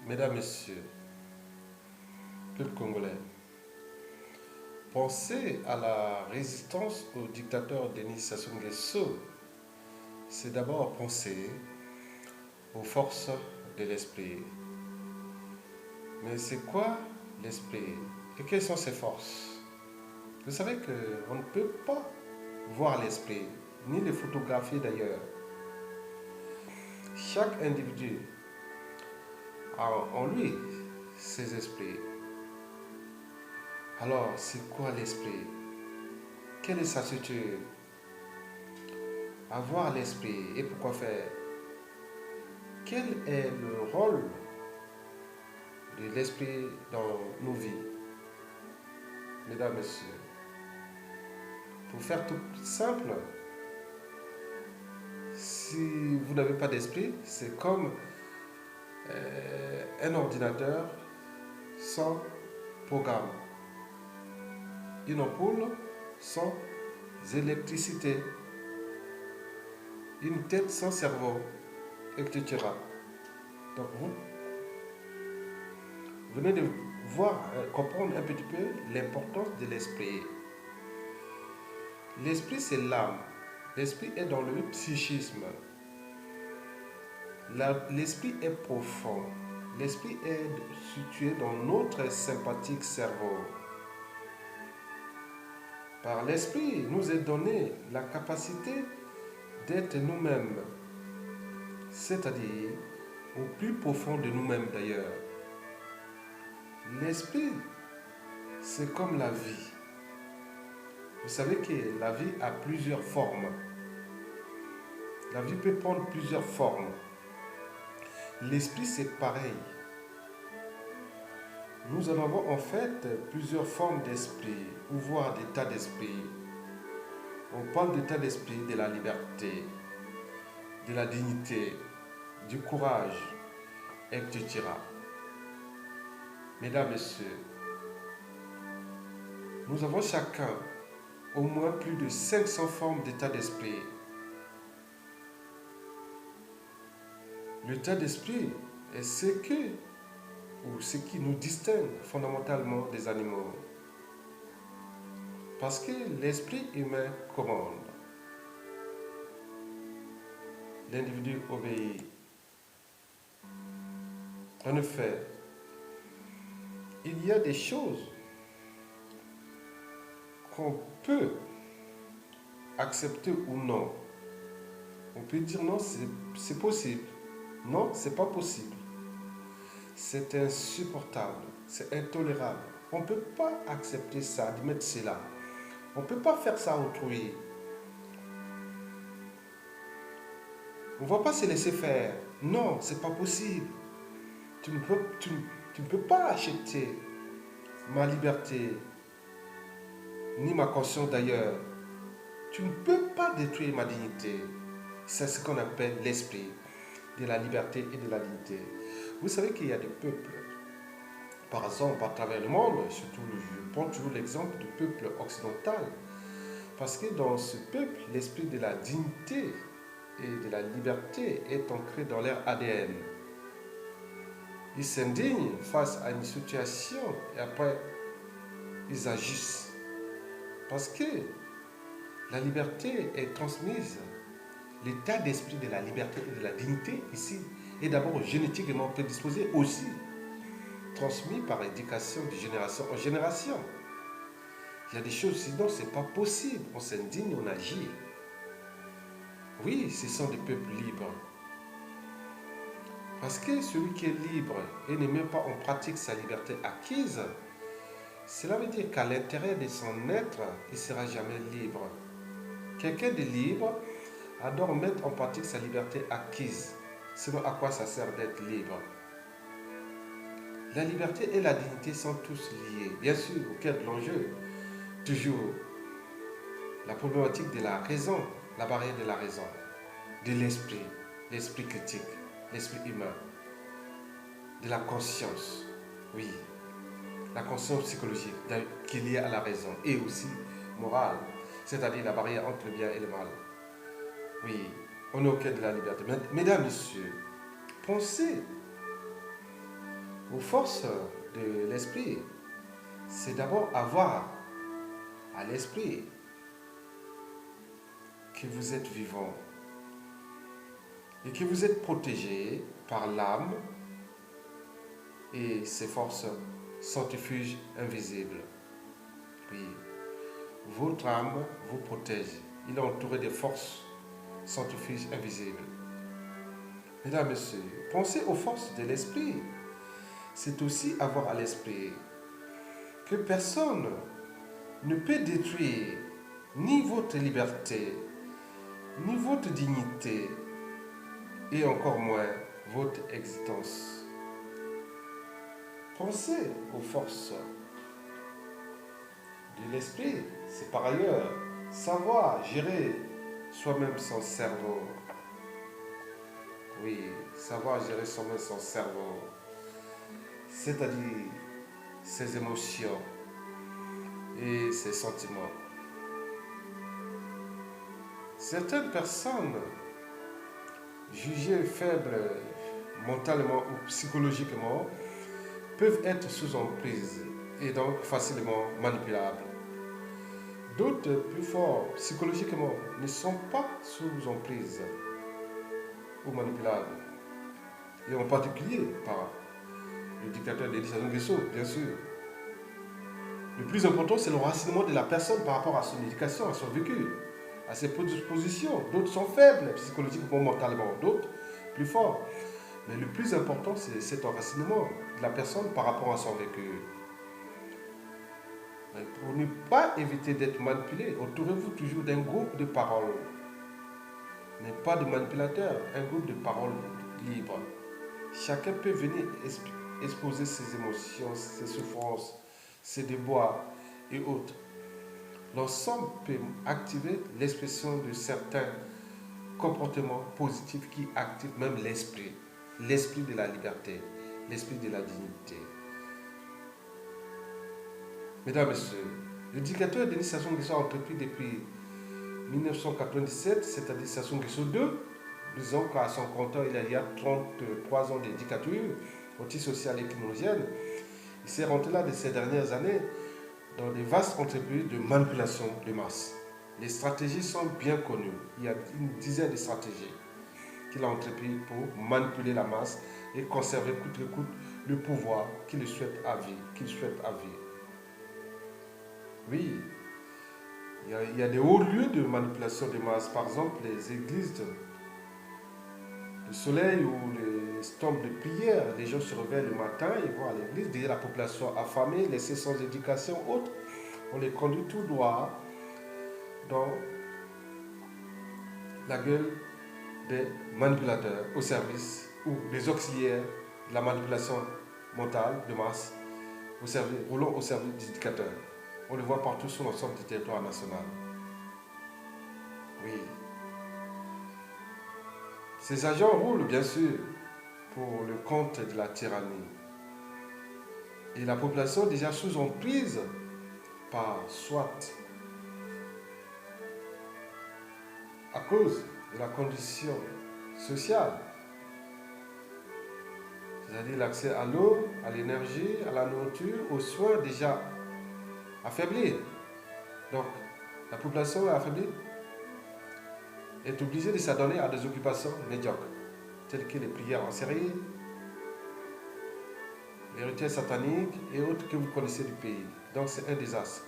Mesdames, Messieurs, peuple congolais, penser à la résistance au dictateur Denis Sassou Nguesso, c'est d'abord penser aux forces de l'esprit. Mais c'est quoi l'esprit? Et quelles sont ses forces? Vous savez qu'on ne peut pas voir l'esprit, ni le photographier d'ailleurs. Chaque individu a en lui ses esprits. Alors, c'est quoi l'esprit? Quelle est sa structure? Avoir l'esprit et pourquoi faire? Quel est le rôle de l'esprit dans nos vies? Mesdames, Messieurs, pour faire tout simple, si vous n'avez pas d'esprit, c'est comme un ordinateur sans programme, une ampoule sans électricité, une tête sans cerveau, etc. Donc vous venez de voir, comprendre un petit peu l'importance de l'esprit. L'esprit, c'est l'âme. L'esprit est dans le psychisme. L'esprit est profond. L'esprit est situé dans notre sympathique cerveau. Par l'esprit, nous est donné la capacité d'être nous-mêmes, c'est-à-dire au plus profond de nous-mêmes d'ailleurs. L'esprit, c'est comme la vie. Vous savez que la vie a plusieurs formes. La vie peut prendre plusieurs formes. L'esprit, c'est pareil. Nous en avons en fait plusieurs formes d'esprit, ou voire d'état d'esprit. On parle d'état d'esprit de la liberté, de la dignité, du courage, etc. Mesdames, Messieurs, nous avons chacun au moins plus de 500 formes d'état d'esprit. L'état d'esprit est ce qui nous distingue fondamentalement des animaux. Parce que l'esprit humain commande. L'individu obéit. En effet, il y a des choses qu'on peut accepter ou non. On peut dire non, c'est possible. Non, c'est pas possible. C'est insupportable. C'est intolérable. On ne peut pas accepter ça, admettre cela. On ne peut pas faire ça à autrui. On ne va pas se laisser faire. Non, c'est pas possible. Tu ne peux pas acheter ma liberté, ni ma conscience d'ailleurs. Tu ne peux pas détruire ma dignité. C'est ce qu'on appelle l'esprit de la liberté et de la dignité. Vous savez qu'il y a des peuples, par exemple à travers le monde, surtout je prends toujours l'exemple du peuple occidental, parce que dans ce peuple, l'esprit de la dignité et de la liberté est ancré dans leur ADN. Ils s'indignent face à une situation et après ils agissent. Parce que la liberté est transmise. L'état d'esprit de la liberté et de la dignité ici est d'abord génétiquement prédisposé aussi, transmis par éducation de génération en génération. Il y a des choses, sinon c'est pas possible. On s'indigne, on agit. Oui, ce sont des peuples libres. Parce que celui qui est libre et ne met pas en pratique sa liberté acquise, cela veut dire qu'à l'intérieur de son être, il ne sera jamais libre. Quelqu'un de libre adore mettre en pratique sa liberté acquise. Sinon, à quoi ça sert d'être libre? La liberté et la dignité sont tous liés. Bien sûr, au cœur de l'enjeu, toujours la problématique de la raison, la barrière de la raison, de l'esprit, l'esprit critique, l'esprit humain, de la conscience, oui, la conscience psychologique qui est liée à la raison et aussi morale, c'est-à-dire la barrière entre le bien et le mal. Oui, on est au cœur de la liberté. Mesdames, Messieurs, pensez aux forces de l'esprit, c'est d'abord avoir à l'esprit que vous êtes vivant et que vous êtes protégé par l'âme et ses forces centrifuges invisibles. Oui, votre âme vous protège. Il est entouré des forces centrifuges invisibles. Mesdames, Messieurs, pensez aux forces de l'esprit. C'est aussi avoir à l'esprit que personne ne peut détruire ni votre liberté, ni votre dignité, et encore moins votre existence. Pensez aux forces de l'esprit. C'est par ailleurs savoir gérer soi-même son cerveau. Oui, savoir gérer soi-même son cerveau, c'est-à-dire ses émotions et ses sentiments. Certaines personnes jugées faibles mentalement ou psychologiquement peuvent être sous emprise et donc facilement manipulables. D'autres, plus forts psychologiquement, ne sont pas sous emprise ou manipulables, et en particulier par le dictateur Denis Sassou Nguesso, bien sûr. Le plus important, c'est le renseignement de la personne par rapport à son éducation, à son vécu, à ses prédispositions. D'autres sont faibles psychologiquement, mentalement, d'autres plus forts. Mais le plus important, c'est cet enracinement de la personne par rapport à son vécu. Pour ne pas éviter d'être manipulé, entourez-vous toujours d'un groupe de paroles, mais pas de manipulateurs, un groupe de paroles libres. Chacun peut venir exposer ses émotions, ses souffrances, ses déboires et autres. L'ensemble peut activer l'expression de certains comportements positifs qui activent même l'esprit de la liberté, l'esprit de la dignité. Mesdames, Messieurs, le dictateur Denis Sassou Nguesso a entrepris depuis 1997, c'est-à-dire Sassou Nguesso II. Disons qu'à son compteur, il y a 33 ans de dictature antisociale et clinogène. Il s'est rentré là de ces dernières années dans des vastes entreprises de manipulation de masse. Les stratégies sont bien connues. Il y a une dizaine de stratégies qu'il a entreprises pour manipuler la masse et conserver coûte que coûte le pouvoir qu'il souhaite à vie. Oui, il y a des hauts lieux de manipulation de masse, par exemple les églises de soleil ou les tombes de prière. Les gens se réveillent le matin, ils vont à l'église, dire la population affamée, laissée sans éducation autre, on les conduit tout droit dans la gueule des manipulateurs au service ou des auxiliaires de la manipulation mentale de masse roulant au service des éducateurs. On le voit partout sur l'ensemble du territoire national. Oui. Ces agents roulent bien sûr pour le compte de la tyrannie. Et la population déjà sous emprise par soit à cause de la condition sociale, c'est-à-dire l'accès à l'eau, à l'énergie, à la nourriture, aux soins déjà affaiblis. Donc, la population affaiblie est obligée de s'adonner à des occupations médiocres, telles que les prières en série, les rituels sataniques et autres que vous connaissez du pays. Donc, c'est un désastre.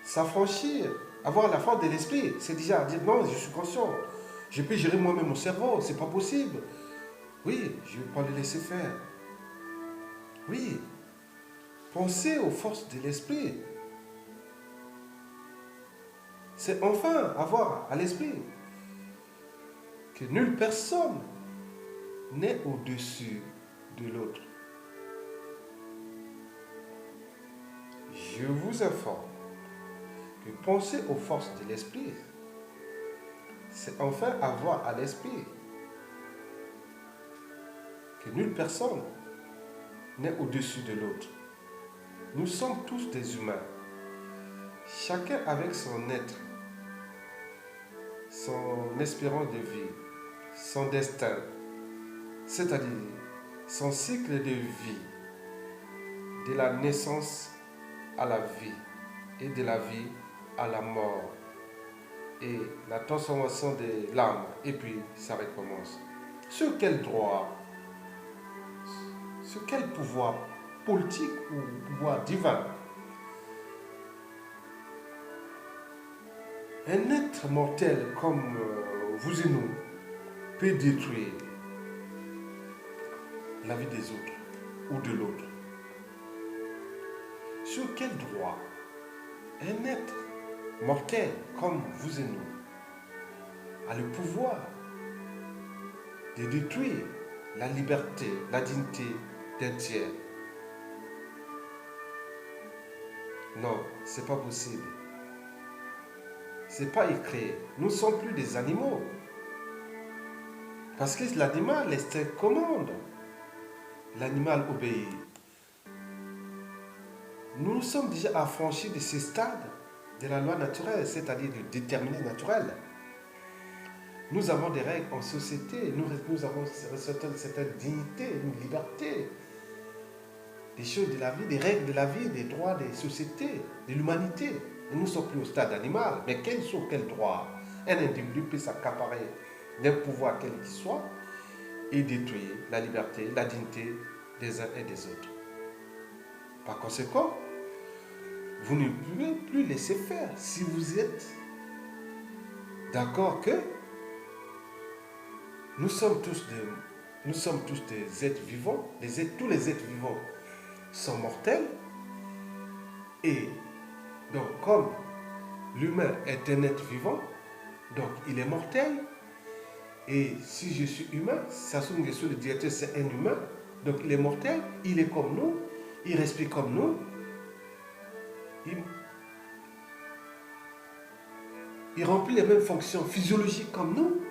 S'affranchir, avoir la force de l'esprit, c'est déjà dire non, je suis conscient. Je peux gérer moi-même mon cerveau, c'est pas possible. Oui, je ne vais pas le laisser faire. Oui, pensez aux forces de l'esprit. C'est enfin avoir à l'esprit que nulle personne n'est au-dessus de l'autre. Je vous informe que penser aux forces de l'esprit, c'est enfin avoir à l'esprit que nulle personne n'est au-dessus de l'autre. Nous sommes tous des humains, chacun avec son être, son espérance de vie, son destin, c'est-à-dire son cycle de vie, de la naissance à la vie et de la vie à la mort et la transformation de l'âme et puis ça recommence. Sur quel droit, sur quel pouvoir politique ou pouvoir divin un être mortel comme vous et nous peut détruire la vie des autres ou de l'autre? Sur quel droit un être mortel comme vous et nous a le pouvoir de détruire la liberté, la dignité d'un tiers? Non, c'est pas possible. C'est pas écrit. Nous ne sommes plus des animaux. Parce que l'animal, l'instinct commande. L'animal obéit. Nous sommes déjà affranchis de ces stades de la loi naturelle, c'est-à-dire du déterminé naturel. Nous avons des règles en société, nous avons une certaine dignité, une liberté, des choses de la vie, des règles de la vie, des droits des sociétés, de l'humanité. Et nous ne sommes plus au stade animal. Mais sur quel droit un individu peut s'accaparer d'un pouvoir quel qu'il soit et détruire la liberté, la dignité des uns et des autres? Par conséquent, vous ne pouvez plus laisser faire si vous êtes d'accord que nous sommes tous des êtres vivants, tous les êtres vivants sont mortels et donc comme l'humain est un être vivant, donc il est mortel et si je suis humain, Sassou Nguesso le directeur c'est un humain, donc il est mortel, il est comme nous, il respire comme nous, il remplit les mêmes fonctions physiologiques comme nous.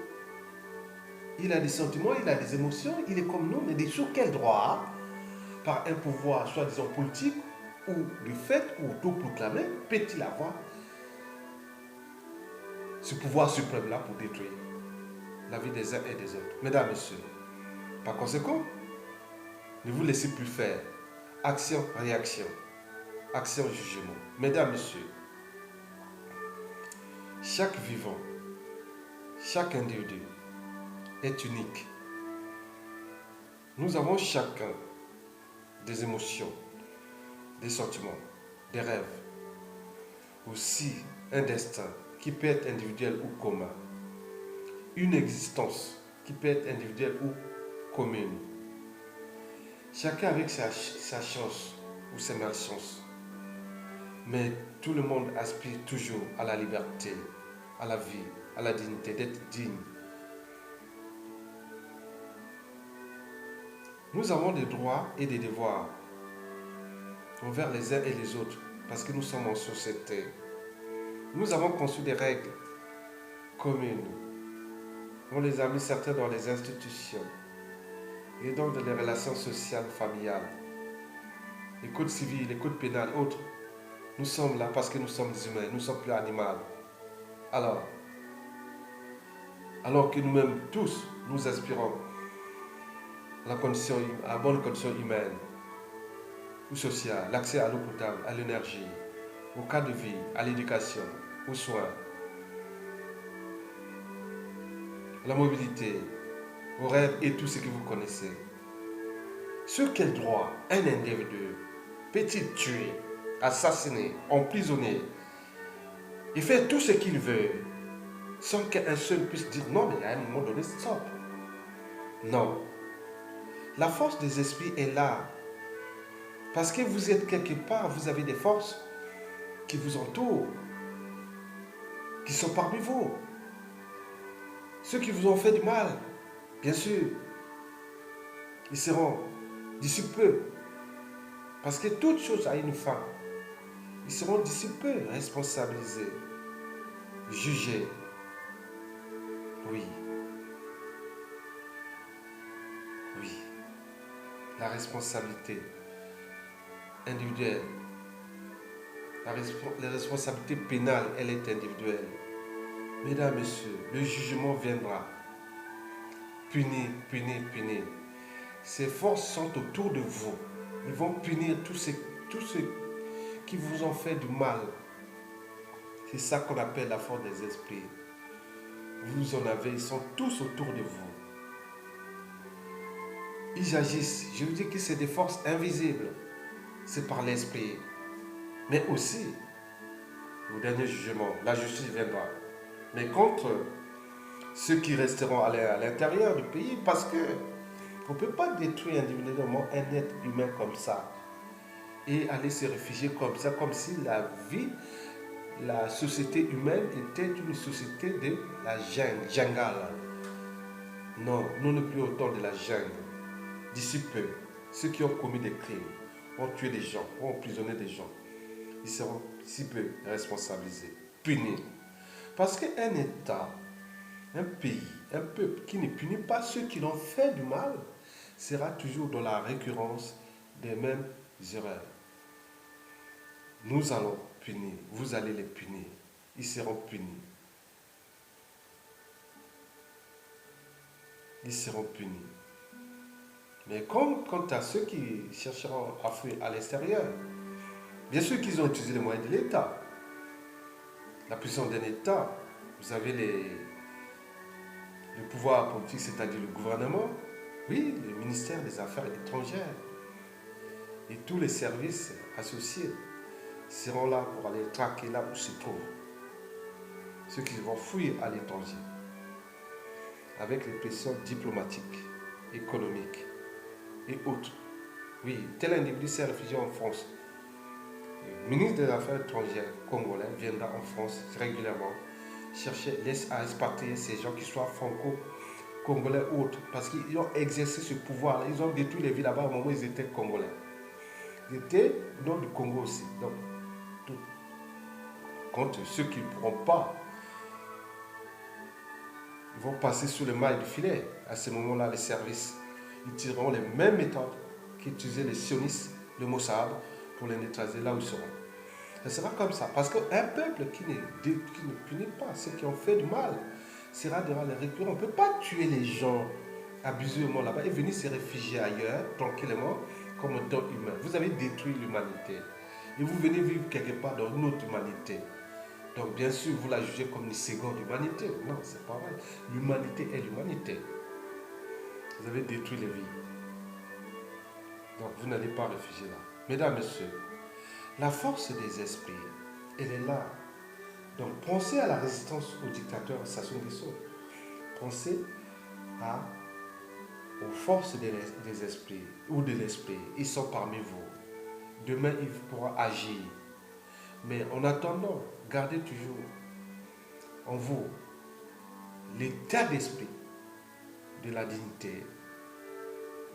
Il a des sentiments, il a des émotions, il est comme nous, mais sur quel droit, par un pouvoir soi-disant politique ou de fait ou autoproclamé, peut-il avoir ce pouvoir suprême-là pour détruire la vie des uns et des autres? Mesdames, Messieurs, par conséquent, ne vous laissez plus faire. Action, réaction. Action, jugement. Mesdames, Messieurs, chaque vivant, chaque individu est unique. Nous avons chacun des émotions, des sentiments, des rêves, aussi un destin qui peut être individuel ou commun, une existence qui peut être individuelle ou commune. Chacun avec sa chance ou ses malchances. Mais tout le monde aspire toujours à la liberté, à la vie, à la dignité, d'être digne. Nous avons des droits et des devoirs envers les uns et les autres parce que nous sommes en société. Nous avons conçu des règles communes. On les a mis certains dans les institutions et donc dans les relations sociales, familiales, les codes civils, les codes pénals, autres. Nous sommes là parce que nous sommes humains, nous ne sommes plus animaux. Alors que nous-mêmes tous, nous aspirons à la bonne condition humaine ou sociale, l'accès à l'eau potable, à l'énergie, au cadre de vie, à l'éducation, aux soins, à la mobilité, aux rêves et tout ce que vous connaissez. Sur quel droit un individu peut-il tuer, assassiner, emprisonner et faire tout ce qu'il veut sans qu'un seul puisse dire non, mais à un moment donné, stop? Non. La force des esprits est là. Parce que vous êtes quelque part, vous avez des forces qui vous entourent, qui sont parmi vous. Ceux qui vous ont fait du mal, bien sûr, ils seront d'ici peu. Parce que toute chose a une fin. Ils seront d'ici peu responsabilisés, jugés. Oui. Oui. La responsabilité individuelle, la responsabilité pénale, elle est individuelle. Mesdames, Messieurs, le jugement viendra. Punir, punir, punir. Ces forces sont autour de vous. Ils vont punir tous ceux qui vous ont fait du mal. C'est ça qu'on appelle la force des esprits. Vous en avez, ils sont tous autour de vous. Ils agissent. Je vous dis que c'est des forces invisibles. C'est par l'esprit. Mais aussi, au dernier jugement, la justice viendra. Mais contre ceux qui resteront à l'intérieur du pays, parce que on ne peut pas détruire individuellement un être humain comme ça et aller se réfugier comme ça, comme si la société humaine était une société de la jungle. Non, nous ne plus autant de la jungle. D'ici peu, ceux qui ont commis des crimes, ont tué des gens, ont emprisonné des gens, ils seront si peu responsabilisés, punis. Parce qu'un État, un pays, un peuple qui ne punit pas ceux qui l'ont fait du mal, sera toujours dans la récurrence des mêmes erreurs. Nous allons punir, vous allez les punir, ils seront punis. Ils seront punis. Mais quant à ceux qui chercheront à fuir à l'extérieur, bien sûr qu'ils ont utilisé les moyens de l'État. La puissance d'un État, vous avez le pouvoir politique, c'est-à-dire le gouvernement, oui, le ministère des Affaires étrangères et tous les services associés seront là pour aller traquer là où se trouvent ceux qui vont fuir à l'étranger avec les pressions diplomatiques, économiques et autres. Oui, tel individu s'est réfugié en France. Le ministre des Affaires étrangères congolais viendra en France régulièrement chercher à expatrier ces gens qui soient franco-congolais ou autres, parce qu'ils ont exercé ce pouvoir-là. Ils ont détruit les villes là-bas au moment où ils étaient congolais. Ils étaient au nord du Congo aussi. Donc, contre ceux qui ne pourront pas, ils vont passer sous le mailles du filet. À ce moment-là, les services utiliseront les mêmes méthodes qu'utilisaient les sionistes, le Mossad, pour les neutraliser là où ils seront. Ce sera comme ça. Parce qu'un peuple qui ne punit pas ceux qui ont fait du mal sera devant les récurrents. On ne peut pas tuer les gens abusément là-bas et venir se réfugier ailleurs, tranquillement, comme un temps humain. Vous avez détruit l'humanité. Et vous venez vivre quelque part dans une autre humanité. Donc bien sûr, vous la jugez comme une seconde humanité. Non, c'est pas vrai. L'humanité est l'humanité. Vous avez détruit les vies. Donc vous n'allez pas réfugier là. Mesdames, Messieurs, la force des esprits, elle est là. Donc pensez à la résistance aux dictateurs Sassou Nguesso. Pensez aux forces des esprits ou de l'esprit. Ils sont parmi vous. Demain, ils pourront agir. Mais en attendant, gardez toujours en vous l'état d'esprit de la dignité,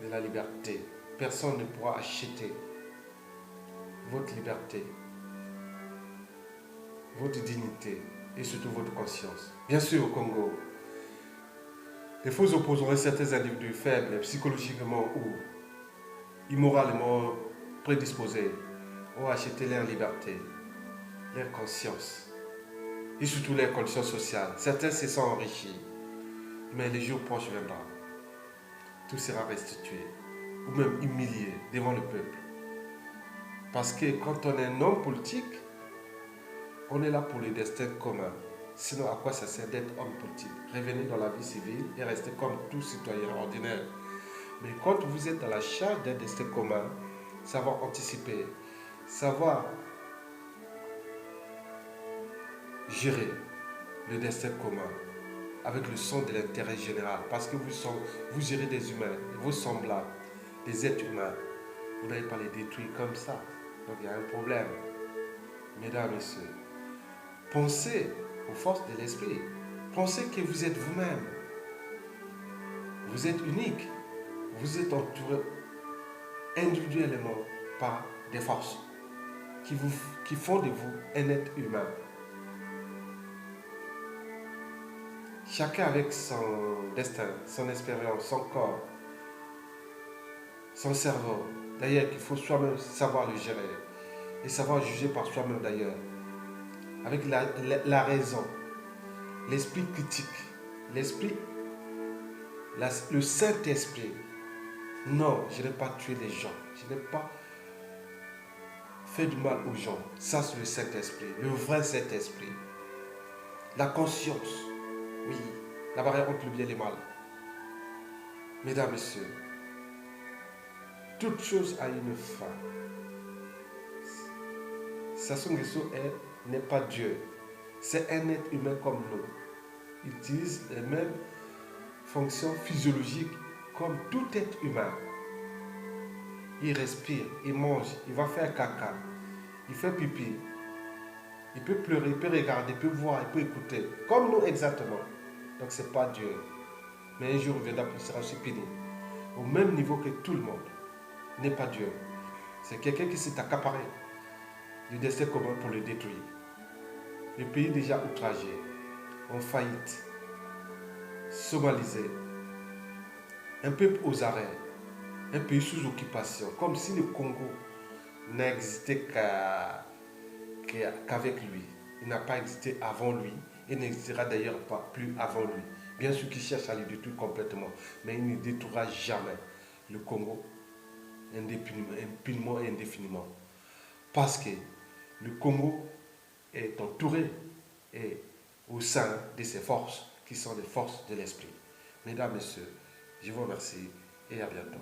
de la liberté. Personne ne pourra acheter votre liberté, votre dignité et surtout votre conscience. Bien sûr, au Congo, les faux opposants et certains individus faibles, psychologiquement ou immoralement prédisposés, ont acheté leur liberté, leur conscience et surtout leur conditions sociales. Certains se sont enrichis, mais les jours proches viendront. Tout sera restitué ou même humilié devant le peuple. Parce que quand on est un homme politique, on est là pour le destin commun. Sinon, à quoi ça sert d'être homme politique? Revenez dans la vie civile et restez comme tout citoyen ordinaire. Mais quand vous êtes dans la charge d'un destin commun, savoir anticiper, savoir gérer le destin commun avec le sens de l'intérêt général. Parce que vous gérez des humains, vos semblables, des êtres humains. Vous n'allez pas les détruire comme ça. Donc il y a un problème. Mesdames, Messieurs, pensez aux forces de l'esprit. Pensez que vous êtes vous-même. Vous êtes unique. Vous êtes entouré individuellement par des forces qui font de vous un être humain. Chacun avec son destin, son expérience, son corps, son cerveau. D'ailleurs, qu'il faut soi-même savoir le gérer et savoir juger par soi-même d'ailleurs. Avec la raison, l'esprit critique, le Saint-Esprit, Non, je n'ai pas tué les gens. Je n'ai pas fait du mal aux gens. Ça, c'est le Saint-Esprit, le vrai Saint-Esprit. La conscience, oui, la barrière entre le bien et le mal. Mesdames, Messieurs, toute chose a une fin. Sassou Nguesso n'est pas Dieu. C'est un être humain comme nous. Il utilise les mêmes fonctions physiologiques comme tout être humain. Il respire, il mange, il va faire caca, il fait pipi, il peut pleurer, il peut regarder, il peut voir, il peut écouter. Comme nous exactement. Donc c'est pas Dieu. Mais un jour il viendra, il sera aussi puni. Au même niveau que tout le monde. Il n'est pas Dieu. C'est quelqu'un qui s'est accaparé du destin commun pour le détruire. Le pays déjà outragé, en faillite, somalisé, un peuple aux arrêts, un pays sous occupation, comme si le Congo n'existait qu'avec lui. Il n'a pas existé avant lui et n'existera d'ailleurs pas plus avant lui. Bien sûr qu'il cherche à le détruire complètement, mais il ne détruira jamais le Congo impunément et indéfiniment. Parce que le Congo est entouré et au sein de ses forces qui sont les forces de l'esprit. Mesdames, Messieurs, je vous remercie et à bientôt.